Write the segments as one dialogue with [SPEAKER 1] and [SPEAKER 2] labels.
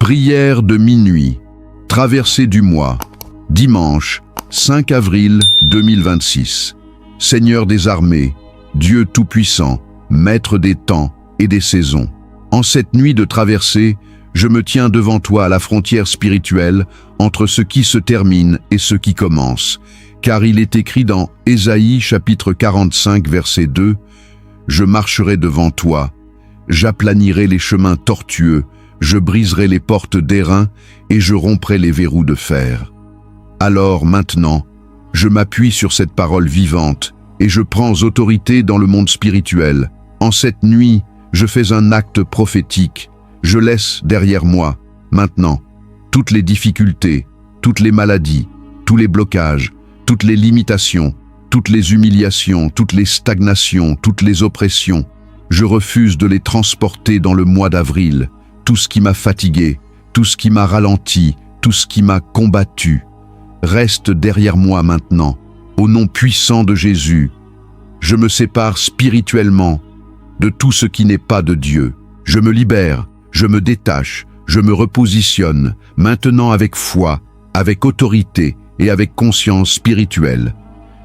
[SPEAKER 1] Prière de minuit. Traversée du mois. Dimanche, 5 avril 2026. Seigneur des armées, Dieu tout-puissant, Maître des temps et des saisons. En cette nuit de traversée, je me tiens devant toi à la frontière spirituelle entre ce qui se termine et ce qui commence. Car il est écrit dans Ésaïe chapitre 45 verset 2, « Je marcherai devant toi, j'aplanirai les chemins tortueux, je briserai les portes d'airain et je romprai les verrous de fer. » Alors maintenant, je m'appuie sur cette parole vivante et je prends autorité dans le monde spirituel. En cette nuit, je fais un acte prophétique. Je laisse derrière moi, maintenant, toutes les difficultés, toutes les maladies, tous les blocages, toutes les limitations, toutes les humiliations, toutes les stagnations, toutes les oppressions. Je refuse de les transporter dans le mois d'avril. Tout ce qui m'a fatigué, tout ce qui m'a ralenti, tout ce qui m'a combattu, reste derrière moi maintenant, au nom puissant de Jésus. Je me sépare spirituellement de tout ce qui n'est pas de Dieu. Je me libère, je me détache, je me repositionne, maintenant avec foi, avec autorité et avec conscience spirituelle.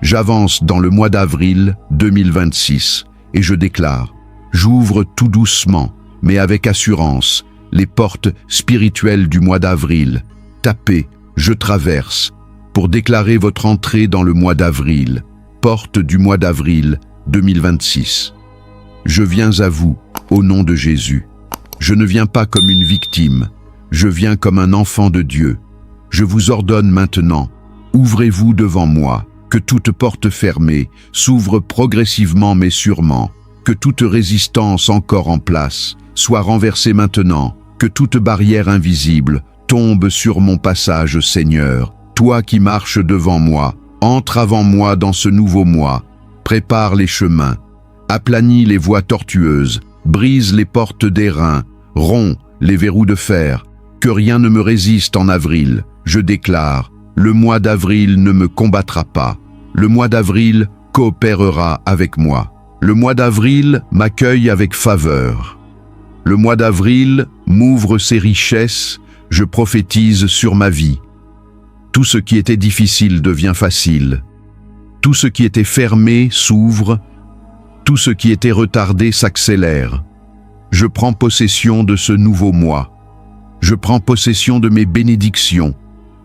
[SPEAKER 1] J'avance dans le mois d'avril 2026 et je déclare, j'ouvre tout doucement, mais avec assurance, les portes spirituelles du mois d'avril. Tapez, je traverse, pour déclarer votre entrée dans le mois d'avril. Porte du mois d'avril 2026. Je viens à vous, au nom de Jésus. Je ne viens pas comme une victime, je viens comme un enfant de Dieu. Je vous ordonne maintenant, ouvrez-vous devant moi, que toute porte fermée s'ouvre progressivement mais sûrement, que toute résistance encore en place soit renversée maintenant, que toute barrière invisible tombe sur mon passage, Seigneur. Toi qui marches devant moi, entre avant moi dans ce nouveau mois, prépare les chemins, aplanis les voies tortueuses, brise les portes d'airain, romps les verrous de fer, que rien ne me résiste en avril. Je déclare, le mois d'avril ne me combattra pas. Le mois d'avril coopérera avec moi. Le mois d'avril m'accueille avec faveur. Le mois d'avril m'ouvre ses richesses, je prophétise sur ma vie. Tout ce qui était difficile devient facile. Tout ce qui était fermé s'ouvre. Tout ce qui était retardé s'accélère. Je prends possession de ce nouveau mois. Je prends possession de mes bénédictions.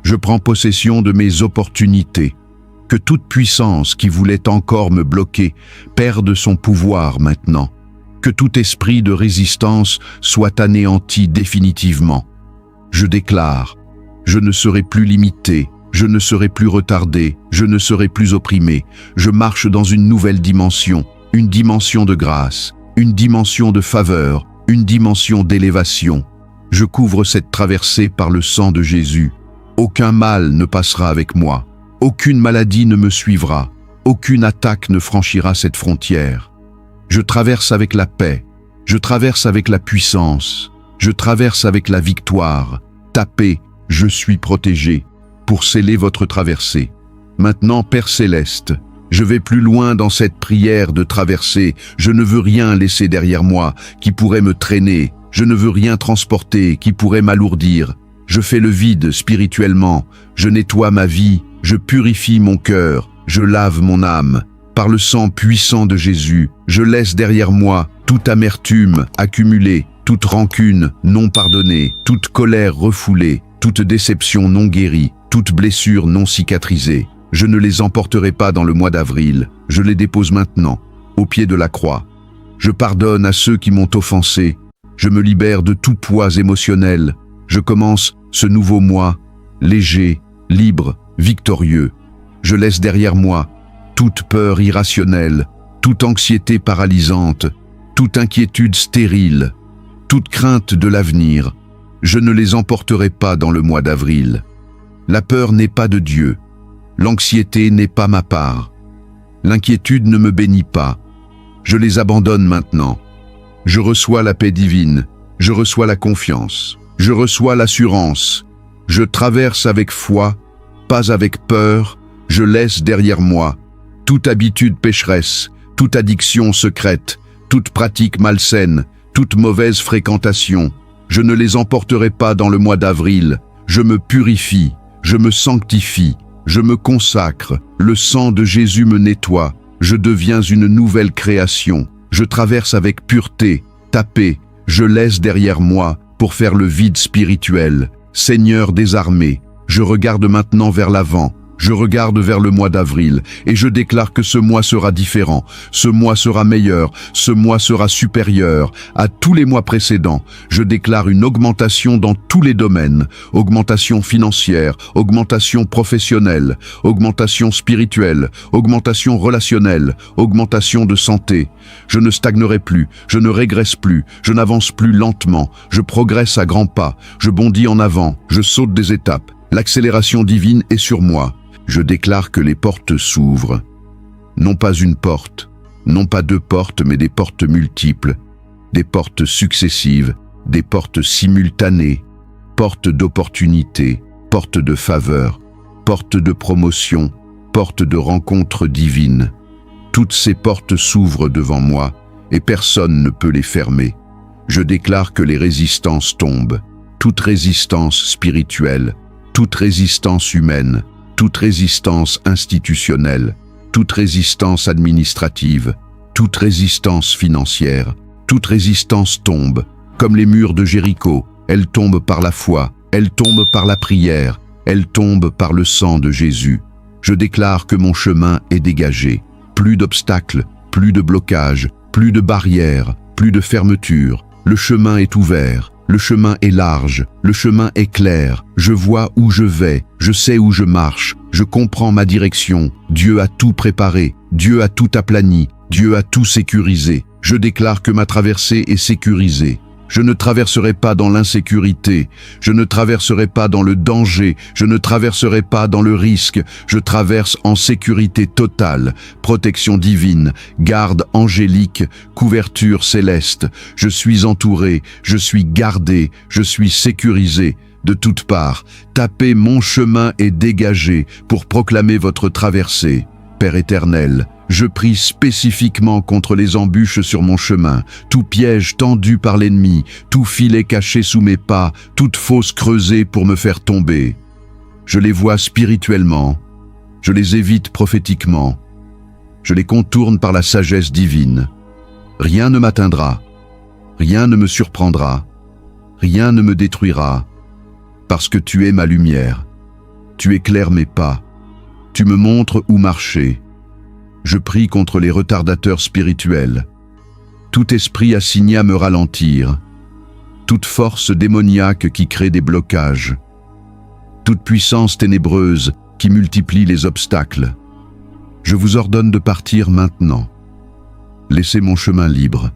[SPEAKER 1] Je prends possession de mes opportunités. Que toute puissance qui voulait encore me bloquer perde son pouvoir maintenant. Que tout esprit de résistance soit anéanti définitivement. Je déclare, je ne serai plus limité, je ne serai plus retardé, je ne serai plus opprimé. Je marche dans une nouvelle dimension, une dimension de grâce, une dimension de faveur, une dimension d'élévation. Je couvre cette traversée par le sang de Jésus. Aucun mal ne passera avec moi. Aucune maladie ne me suivra. Aucune attaque ne franchira cette frontière. Je traverse avec la paix. Je traverse avec la puissance. Je traverse avec la victoire. Tapez, je suis protégé, pour sceller votre traversée. Maintenant, Père Céleste, je vais plus loin dans cette prière de traversée. Je ne veux rien laisser derrière moi qui pourrait me traîner. Je ne veux rien transporter qui pourrait m'alourdir. Je fais le vide spirituellement. Je nettoie ma vie. Je purifie mon cœur. Je lave mon âme. Par le sang puissant de Jésus, je laisse derrière moi toute amertume accumulée, toute rancune non pardonnée, toute colère refoulée, toute déception non guérie, toute blessure non cicatrisée. Je ne les emporterai pas dans le mois d'avril. Je les dépose maintenant, au pied de la croix. Je pardonne à ceux qui m'ont offensé. Je me libère de tout poids émotionnel. Je commence ce nouveau mois, léger, libre, victorieux. Je laisse derrière moi toute peur irrationnelle, toute anxiété paralysante, toute inquiétude stérile, toute crainte de l'avenir. Je ne les emporterai pas dans le mois d'avril. La peur n'est pas de Dieu. L'anxiété n'est pas ma part. L'inquiétude ne me bénit pas. Je les abandonne maintenant. Je reçois la paix divine. Je reçois la confiance. Je reçois l'assurance. Je traverse avec foi, pas avec peur. Je laisse derrière moi toute habitude pécheresse, toute addiction secrète, toute pratique malsaine, toute mauvaise fréquentation. Je ne les emporterai pas dans le mois d'avril. Je me purifie, je me sanctifie, je me consacre. Le sang de Jésus me nettoie. Je deviens une nouvelle création. Je traverse avec pureté, tapé. Je laisse derrière moi pour faire le vide spirituel. Seigneur des armées, je regarde maintenant vers l'avant. Je regarde vers le mois d'avril et je déclare que ce mois sera différent, ce mois sera meilleur, ce mois sera supérieur à tous les mois précédents. Je déclare une augmentation dans tous les domaines, augmentation financière, augmentation professionnelle, augmentation spirituelle, augmentation relationnelle, augmentation de santé. Je ne stagnerai plus, je ne régresse plus, je n'avance plus lentement, je progresse à grands pas, je bondis en avant, je saute des étapes. L'accélération divine est sur moi. Je déclare que les portes s'ouvrent. Non pas une porte, non pas deux portes, mais des portes multiples, des portes successives, des portes simultanées, portes d'opportunité, portes de faveur, portes de promotion, portes de rencontres divines. Toutes ces portes s'ouvrent devant moi et personne ne peut les fermer. Je déclare que les résistances tombent, toute résistance spirituelle, toute résistance humaine, toute résistance institutionnelle, toute résistance administrative, toute résistance financière, toute résistance tombe, comme les murs de Jéricho. Elle tombe par la foi, elle tombe par la prière, elle tombe par le sang de Jésus. Je déclare que mon chemin est dégagé. Plus d'obstacles, plus de blocages, plus de barrières, plus de fermetures. Le chemin est ouvert. Le chemin est large, le chemin est clair, je vois où je vais, je sais où je marche, je comprends ma direction. Dieu a tout préparé, Dieu a tout aplani, Dieu a tout sécurisé. Je déclare que ma traversée est sécurisée. Je ne traverserai pas dans l'insécurité, je ne traverserai pas dans le danger, je ne traverserai pas dans le risque, je traverse en sécurité totale, protection divine, garde angélique, couverture céleste. Je suis entouré, je suis gardé, je suis sécurisé. De toutes parts, tapez mon chemin est dégagé pour proclamer votre traversée. Père éternel, je prie spécifiquement contre les embûches sur mon chemin, tout piège tendu par l'ennemi, tout filet caché sous mes pas, toute fosse creusée pour me faire tomber. Je les vois spirituellement, je les évite prophétiquement, je les contourne par la sagesse divine. Rien ne m'atteindra, rien ne me surprendra, rien ne me détruira, parce que tu es ma lumière, tu éclaires mes pas, tu me montres où marcher. Je prie contre les retardateurs spirituels. Tout esprit assigné à me ralentir. Toute force démoniaque qui crée des blocages. Toute puissance ténébreuse qui multiplie les obstacles. Je vous ordonne de partir maintenant. Laissez mon chemin libre.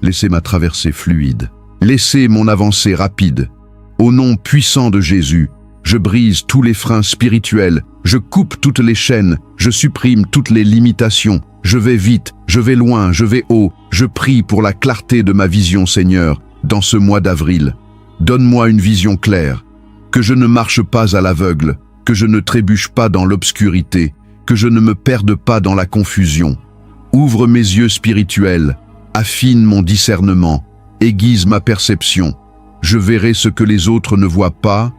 [SPEAKER 1] Laissez ma traversée fluide. Laissez mon avancée rapide. Au nom puissant de Jésus, je brise tous les freins spirituels, je coupe toutes les chaînes, je supprime toutes les limitations. Je vais vite, je vais loin, je vais haut. Je prie pour la clarté de ma vision, Seigneur, dans ce mois d'avril. Donne-moi une vision claire, que je ne marche pas à l'aveugle, que je ne trébuche pas dans l'obscurité, que je ne me perde pas dans la confusion. Ouvre mes yeux spirituels, affine mon discernement, aiguise ma perception. Je verrai ce que les autres ne voient pas,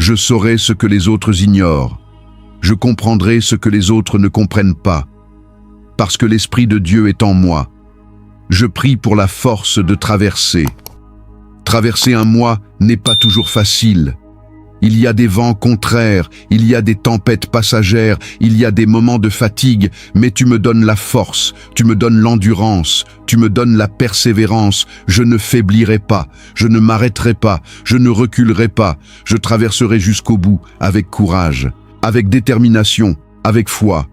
[SPEAKER 1] je saurai ce que les autres ignorent. Je comprendrai ce que les autres ne comprennent pas. Parce que l'Esprit de Dieu est en moi. Je prie pour la force de traverser. Traverser un mois n'est pas toujours facile. Il y a des vents contraires, il y a des tempêtes passagères, il y a des moments de fatigue, mais tu me donnes la force, tu me donnes l'endurance, tu me donnes la persévérance. Je ne faiblirai pas, je ne m'arrêterai pas, je ne reculerai pas. Je traverserai jusqu'au bout avec courage, avec détermination, avec foi.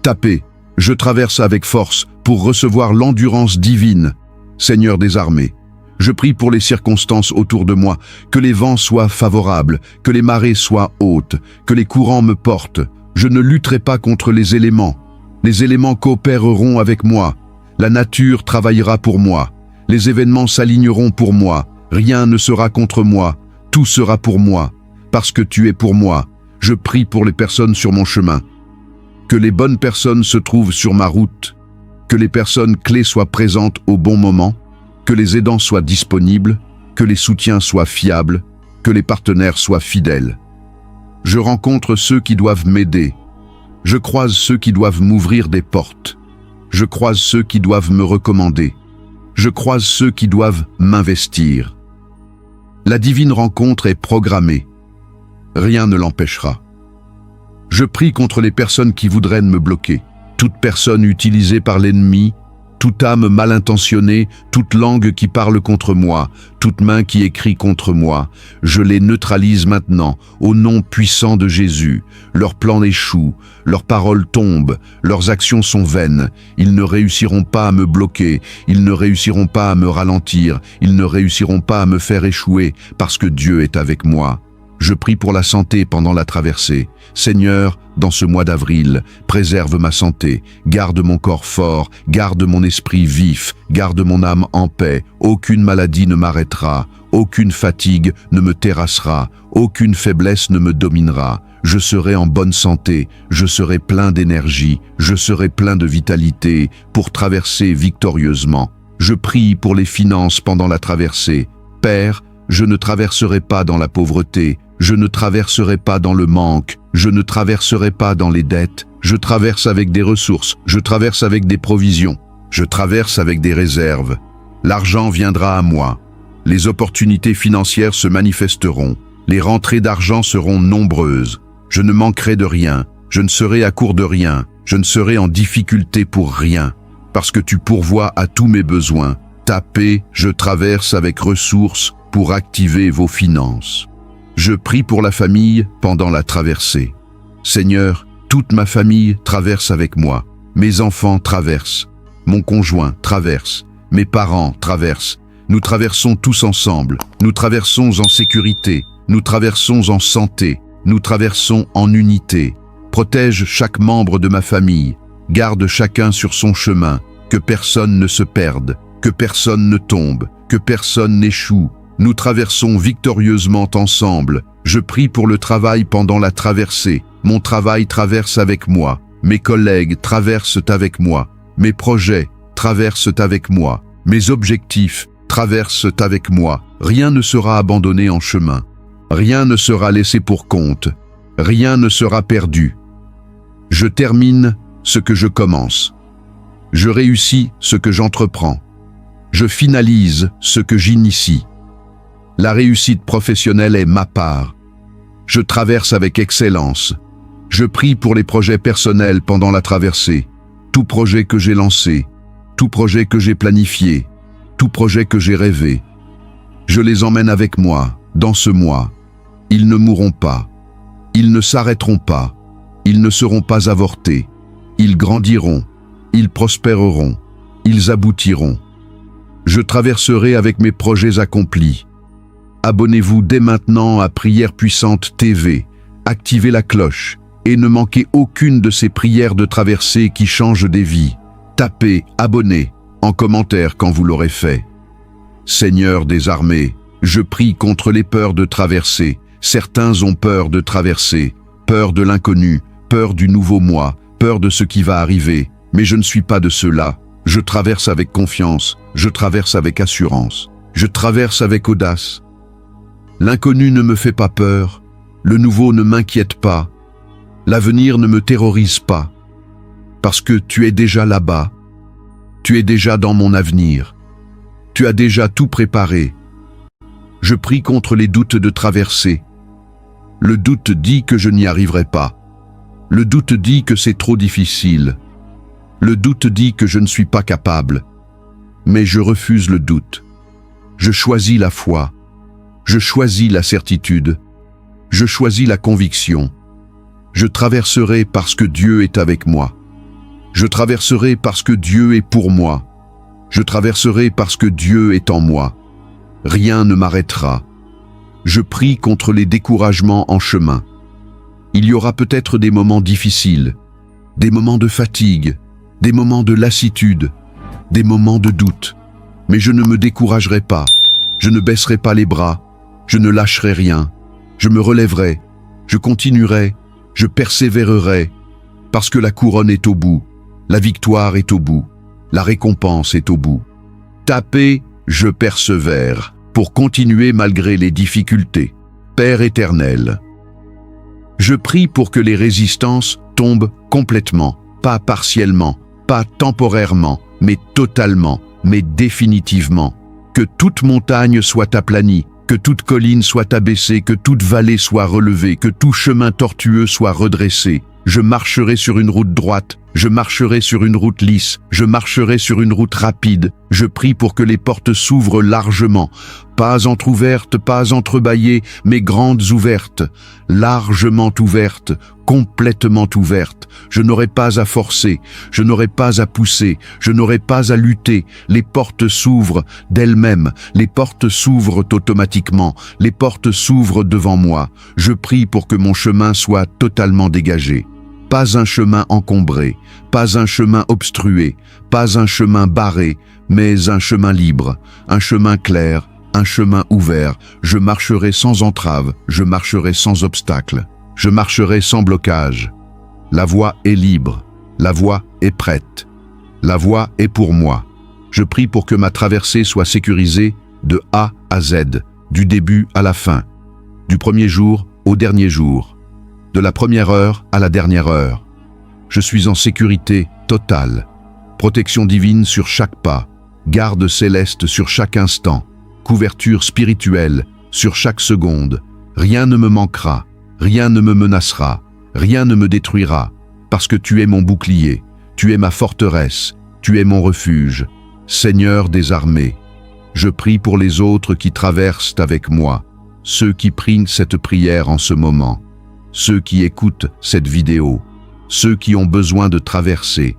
[SPEAKER 1] Tapez, je traverse avec force pour recevoir l'endurance divine. Seigneur des armées, je prie pour les circonstances autour de moi, que les vents soient favorables, que les marées soient hautes, que les courants me portent. Je ne lutterai pas contre les éléments. Les éléments coopéreront avec moi. La nature travaillera pour moi. Les événements s'aligneront pour moi. Rien ne sera contre moi. Tout sera pour moi. Parce que tu es pour moi. Je prie pour les personnes sur mon chemin. Que les bonnes personnes se trouvent sur ma route. Que les personnes clés soient présentes au bon moment. Que les aidants soient disponibles, que les soutiens soient fiables, que les partenaires soient fidèles. Je rencontre ceux qui doivent m'aider. Je croise ceux qui doivent m'ouvrir des portes. Je croise ceux qui doivent me recommander. Je croise ceux qui doivent m'investir. La divine rencontre est programmée. Rien ne l'empêchera. Je prie contre les personnes qui voudraient me bloquer. Toute personne utilisée par l'ennemi, toute âme mal intentionnée, toute langue qui parle contre moi, toute main qui écrit contre moi, je les neutralise maintenant, au nom puissant de Jésus. Leurs plans échouent, leurs paroles tombent, leurs actions sont vaines. Ils ne réussiront pas à me bloquer, ils ne réussiront pas à me ralentir, ils ne réussiront pas à me faire échouer, parce que Dieu est avec moi. Je prie pour la santé pendant la traversée. Seigneur, dans ce mois d'avril, préserve ma santé, garde mon corps fort, garde mon esprit vif, garde mon âme en paix. Aucune maladie ne m'arrêtera, aucune fatigue ne me terrassera, aucune faiblesse ne me dominera. Je serai en bonne santé, je serai plein d'énergie, je serai plein de vitalité pour traverser victorieusement. Je prie pour les finances pendant la traversée. Père, je ne traverserai pas dans la pauvreté, je ne traverserai pas dans le manque, je ne traverserai pas dans les dettes, je traverse avec des ressources, je traverse avec des provisions, je traverse avec des réserves. L'argent viendra à moi, les opportunités financières se manifesteront, les rentrées d'argent seront nombreuses, je ne manquerai de rien, je ne serai à court de rien, je ne serai en difficulté pour rien, parce que tu pourvois à tous mes besoins. Tapez, je traverse avec ressources pour activer vos finances. Je prie pour la famille pendant la traversée. Seigneur, toute ma famille traverse avec moi. Mes enfants traversent. Mon conjoint traverse. Mes parents traversent. Nous traversons tous ensemble. Nous traversons en sécurité. Nous traversons en santé. Nous traversons en unité. Protège chaque membre de ma famille. Garde chacun sur son chemin. Que personne ne se perde. Que personne ne tombe. Que personne n'échoue. Nous traversons victorieusement ensemble. Je prie pour le travail pendant la traversée. Mon travail traverse avec moi. Mes collègues traversent avec moi. Mes projets traversent avec moi. Mes objectifs traversent avec moi. Rien ne sera abandonné en chemin. Rien ne sera laissé pour compte. Rien ne sera perdu. Je termine ce que je commence. Je réussis ce que j'entreprends. Je finalise ce que j'initie. La réussite professionnelle est ma part. Je traverse avec excellence. Je prie pour les projets personnels pendant la traversée. Tout projet que j'ai lancé, tout projet que j'ai planifié, tout projet que j'ai rêvé. Je les emmène avec moi, dans ce mois. Ils ne mourront pas. Ils ne s'arrêteront pas. Ils ne seront pas avortés. Ils grandiront. Ils prospéreront. Ils aboutiront. Je traverserai avec mes projets accomplis. Abonnez-vous dès maintenant à Prière Puissante TV, activez la cloche et ne manquez aucune de ces prières de traversée qui changent des vies. Tapez « Abonner » en commentaire quand vous l'aurez fait. Seigneur des armées, je prie contre les peurs de traverser. Certains ont peur de traverser, peur de l'inconnu, peur du nouveau mois, peur de ce qui va arriver. Mais je ne suis pas de ceux-là. Je traverse avec confiance, je traverse avec assurance, je traverse avec audace. L'inconnu ne me fait pas peur, le nouveau ne m'inquiète pas, l'avenir ne me terrorise pas, parce que tu es déjà là-bas, tu es déjà dans mon avenir, tu as déjà tout préparé. Je prie contre les doutes de traverser. Le doute dit que je n'y arriverai pas. Le doute dit que c'est trop difficile. Le doute dit que je ne suis pas capable. Mais je refuse le doute. Je choisis la foi. Je choisis la certitude. Je choisis la conviction. Je traverserai parce que Dieu est avec moi. Je traverserai parce que Dieu est pour moi. Je traverserai parce que Dieu est en moi. Rien ne m'arrêtera. Je prie contre les découragements en chemin. Il y aura peut-être des moments difficiles, des moments de fatigue, des moments de lassitude, des moments de doute. Mais je ne me découragerai pas. Je ne baisserai pas les bras. Je ne lâcherai rien, je me relèverai, je continuerai, je persévérerai, parce que la couronne est au bout, la victoire est au bout, la récompense est au bout. Tapez, je persévère. pour continuer malgré les difficultés. Père éternel, je prie pour que les résistances tombent complètement, pas partiellement, pas temporairement, mais totalement, mais définitivement. Que toute montagne soit aplanie, que toute colline soit abaissée, que toute vallée soit relevée, que tout chemin tortueux soit redressé. Je marcherai sur une route droite, je marcherai sur une route lisse, je marcherai sur une route rapide. Je prie pour que les portes s'ouvrent largement, pas entr'ouvertes, pas entrebâillées, mais grandes ouvertes, largement ouvertes, complètement ouvertes. Je n'aurai pas à forcer, je n'aurai pas à pousser, je n'aurai pas à lutter. Les portes s'ouvrent d'elles-mêmes, les portes s'ouvrent automatiquement, les portes s'ouvrent devant moi. Je prie pour que mon chemin soit totalement dégagé. Pas un chemin encombré, pas un chemin obstrué, pas un chemin barré, mais un chemin libre, un chemin clair, un chemin ouvert. Je marcherai sans entrave, je marcherai sans obstacle, je marcherai sans blocage. La voie est libre, la voie est prête, la voie est pour moi. Je prie pour que ma traversée soit sécurisée de A à Z, du début à la fin, du premier jour au dernier jour, de la première heure à la dernière heure. Je suis en sécurité totale, protection divine sur chaque pas, garde céleste sur chaque instant, couverture spirituelle sur chaque seconde. Rien ne me manquera, rien ne me menacera, rien ne me détruira, parce que tu es mon bouclier, tu es ma forteresse, tu es mon refuge. Seigneur des armées, je prie pour les autres qui traversent avec moi, ceux qui prient cette prière en ce moment, ceux qui écoutent cette vidéo, ceux qui ont besoin de traverser,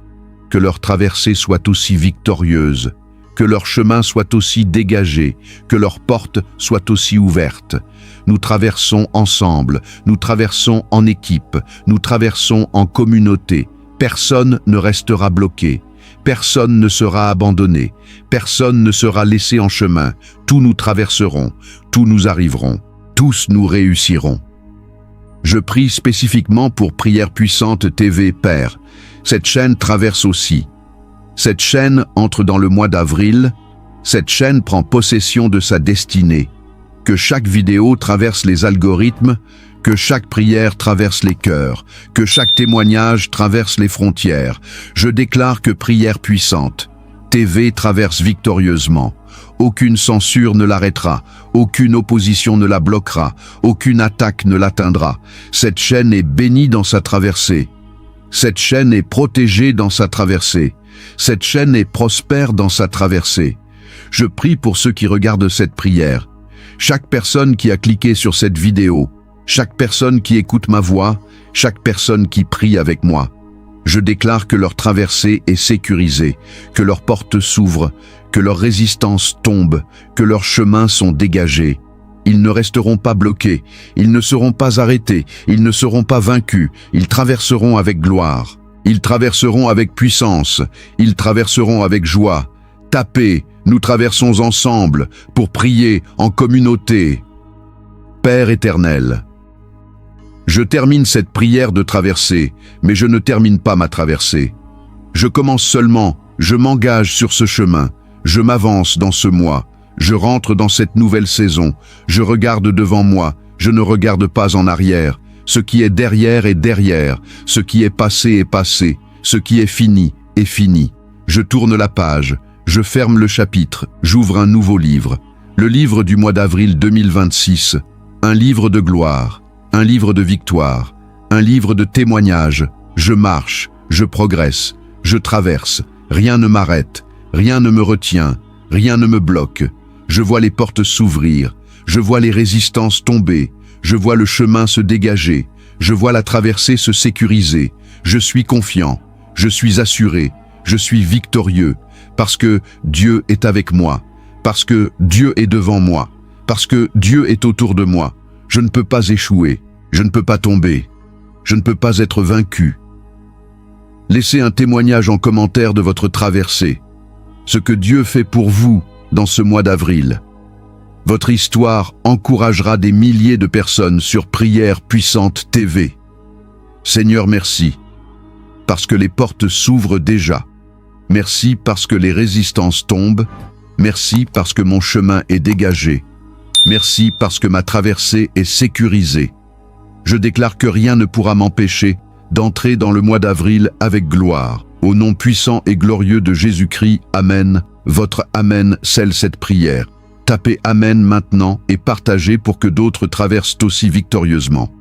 [SPEAKER 1] que leur traversée soit aussi victorieuse, que leur chemin soit aussi dégagé, que leurs portes soient aussi ouvertes. Nous traversons ensemble, nous traversons en équipe, nous traversons en communauté. Personne ne restera bloqué, personne ne sera abandonné, personne ne sera laissé en chemin. Tous nous traverserons, tous nous arriverons, tous nous réussirons. Je prie spécifiquement pour Prière Puissante TV Père. Cette chaîne traverse aussi. Cette chaîne entre dans le mois d'avril. Cette chaîne prend possession de sa destinée. Que chaque vidéo traverse les algorithmes, que chaque prière traverse les cœurs, que chaque témoignage traverse les frontières. Je déclare que Prière Puissante TV traverse victorieusement. Aucune censure ne l'arrêtera, aucune opposition ne la bloquera, aucune attaque ne l'atteindra. Cette chaîne est bénie dans sa traversée. Cette chaîne est protégée dans sa traversée. Cette chaîne est prospère dans sa traversée. Je prie pour ceux qui regardent cette prière. Chaque personne qui a cliqué sur cette vidéo, chaque personne qui écoute ma voix, chaque personne qui prie avec moi. Je déclare que leur traversée est sécurisée, que leurs portes s'ouvrent, que leurs résistances tombent, que leurs chemins sont dégagés. Ils ne resteront pas bloqués, ils ne seront pas arrêtés, ils ne seront pas vaincus, ils traverseront avec gloire, ils traverseront avec puissance, ils traverseront avec joie. Tapez, nous traversons ensemble pour prier en communauté. Père éternel, je termine cette prière de traversée, mais je ne termine pas ma traversée. Je commence seulement, je m'engage sur ce chemin, je m'avance dans ce mois, je rentre dans cette nouvelle saison, je regarde devant moi, je ne regarde pas en arrière. Ce qui est derrière est derrière, ce qui est passé, ce qui est fini est fini. Je tourne la page, je ferme le chapitre, j'ouvre un nouveau livre. Le livre du mois d'avril 2026, un livre de gloire, un livre de victoire, un livre de témoignage. Je marche, je progresse, je traverse, rien ne m'arrête, rien ne me retient, rien ne me bloque. Je vois les portes s'ouvrir, je vois les résistances tomber, je vois le chemin se dégager, je vois la traversée se sécuriser. Je suis confiant, je suis assuré, je suis victorieux, parce que Dieu est avec moi, parce que Dieu est devant moi, parce que Dieu est autour de moi. Je ne peux pas échouer, je ne peux pas tomber, je ne peux pas être vaincu. Laissez un témoignage en commentaire de votre traversée, ce que Dieu fait pour vous dans ce mois d'avril. Votre histoire encouragera des milliers de personnes sur Prière Puissante TV. Seigneur, merci, parce que les portes s'ouvrent déjà. Merci parce que les résistances tombent. Merci parce que mon chemin est dégagé. Merci parce que ma traversée est sécurisée. Je déclare que rien ne pourra m'empêcher d'entrer dans le mois d'avril avec gloire. Au nom puissant et glorieux de Jésus-Christ, Amen. Votre Amen scelle cette prière. Tapez Amen maintenant et partagez pour que d'autres traversent aussi victorieusement.